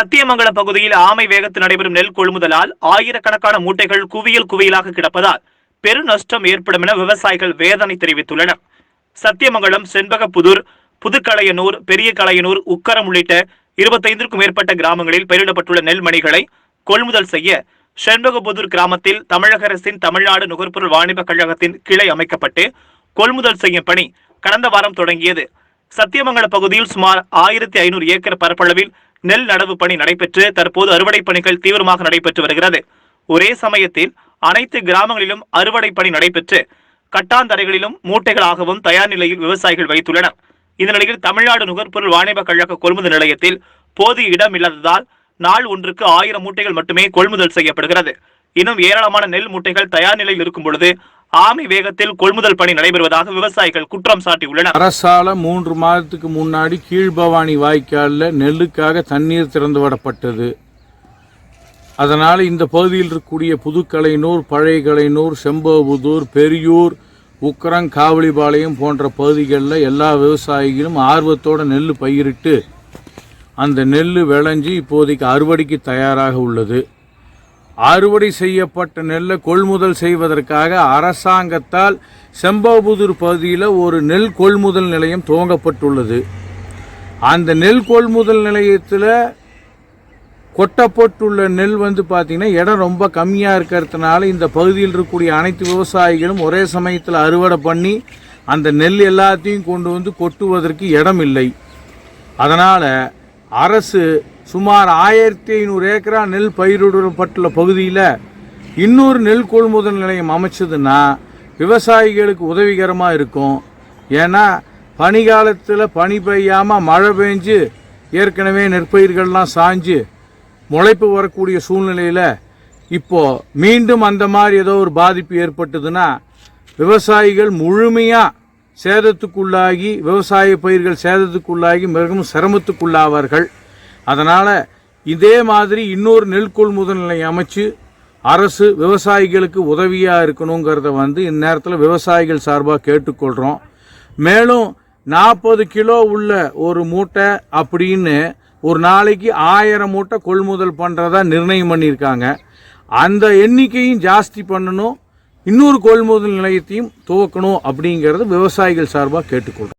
சத்தியமங்கலம் பகுதியில் ஆமை வேகத்தில் நடைபெறும் நெல் கொள்முதலால் ஆயிரக்கணக்கான மூட்டைகள் குவியலாக கிடப்பதால் பெருநஷ்டம் ஏற்படும் என விவசாயிகள் வேதனை தெரிவித்துள்ளனர். சத்தியமங்கலம், செண்பகப்புதூர், புதுக்கலையனூர், பெரிய கலையனூர், உக்கரம் உள்ளிட்ட 25க்கும் மேற்பட்ட கிராமங்களில் பயிரிடப்பட்டுள்ள நெல்மணிகளை கொள்முதல் செய்ய செண்பகப்புதூர் கிராமத்தில் தமிழக அரசின் தமிழ்நாடு நுகர்பொருள் வாணிப கழகத்தின் கிளை அமைக்கப்பட்டு கொள்முதல் செய்யும் பணி கடந்த வாரம் தொடங்கியது. சத்தியமங்கலம் பகுதியில் சுமார் 1500 ஏக்கர் பரப்பளவில் நெல் நடவு பணி நடைபெற்று தற்போது அறுவடை பணிகள் தீவிரமாக நடைபெற்று வருகிறது. ஒரே சமயத்தில் அனைத்து கிராமங்களிலும் அறுவடை பணி நடைபெற்று கட்டாந்தரைகளிலும் மூட்டைகளாகவும் தயார் நிலையில் விவசாயிகள் வைத்துள்ளனர். இந்த நிலையில் தமிழ்நாடு நுகர்பொருள் வாணிப கழக கொள்முதல் நிலையத்தில் போதிய இடம் இல்லாததால் நாள் ஒன்றுக்கு 1000 மூட்டைகள் மட்டுமே கொள்முதல் செய்யப்படுகிறது. இன்னும் ஏராளமான நெல் மூட்டைகள் தயார் நிலையில் இருக்கும் பொழுது ஆமை வேகத்தில் கொள்முதல் பணி நடைபெறுவதாக விவசாயிகள் குற்றம் சாட்டியுள்ளனர். அரசால 3 மாதத்துக்கு முன்னாடி கீழ்பவானி வாய்க்காலில் நெல்லுக்காக தண்ணீர் திறந்து விடப்பட்டது. அதனால் இந்த பகுதியில் இருக்கக்கூடிய புதுக்கலையனூர், பழைய கலையனூர், செம்பகப்புதூர், பெரியூர், உக்கரம், காவலிபாளையம் போன்ற பகுதிகளில் எல்லா விவசாயிகளும் ஆர்வத்தோடு நெல் பயிரிட்டு அந்த நெல் விளைஞ்சி இப்போதைக்கு அறுவடைக்கு தயாராக உள்ளது. அறுவடை செய்யப்பட்ட நெல்லை கொள்முதல் செய்வதற்காக அரசாங்கத்தால் செம்பகப்புதூர் பகுதியில் ஒரு நெல் கொள்முதல் நிலையம் துவங்கப்பட்டுள்ளது. அந்த நெல் கொள்முதல் நிலையத்தில் கொட்டப்பட்டுள்ள நெல் பார்த்தீங்கன்னா இடம் ரொம்ப கம்மியாக இருக்கிறதுனால இந்த பகுதியில் இருக்கக்கூடிய அனைத்து விவசாயிகளும் ஒரே சமயத்தில் அறுவடை பண்ணி அந்த நெல் எல்லாத்தையும் கொண்டு கொட்டுவதற்கு இடம் இல்லை. அதனால் அரசு சுமார் 1500 ஏக்கரா நெல் பயிரிடப்பட்டுள்ள பகுதியில் இன்னொரு நெல் கொள்முதல் நிலையம் அமைச்சதுன்னா விவசாயிகளுக்கு உதவிகரமாக இருக்கும். ஏன்னா பனிகாலத்தில் பனி பெய்யாமல் மழை பெஞ்சு ஏற்கனவே நெற்பயிர்கள்லாம் சாஞ்சு முளைப்பு வரக்கூடிய சூழ்நிலையில் இப்போது மீண்டும் அந்த மாதிரி ஏதோ ஒரு பாதிப்பு ஏற்பட்டதுன்னா விவசாயிகள் முழுமையாக சேதத்துக்குள்ளாகி விவசாய பயிர்கள் சேதத்துக்குள்ளாகி மிகவும் சிரமத்துக்குள்ளாவார்கள். அதனால் இதே மாதிரி இன்னொரு நெல் கொள்முதல் நிலையம் அமைச்சு அரசு விவசாயிகளுக்கு உதவியாக இருக்கணுங்கிறத இந்நேரத்தில் விவசாயிகள் சார்பாக கேட்டுக்கொள்கிறோம். மேலும் 40 கிலோ உள்ள ஒரு மூட்டை அப்படின்னு ஒரு நாளைக்கு 1000 மூட்டை கொள்முதல் பண்ணுறதா நிர்ணயம் பண்ணியிருக்காங்க. அந்த எண்ணிக்கையும் ஜாஸ்தி பண்ணணும், இன்னொரு கொள்முதல் நிலையத்தையும் துவக்கணும் அப்படிங்கிறது விவசாயிகள் சார்பாக கேட்டுக்கொள்கிறோம்.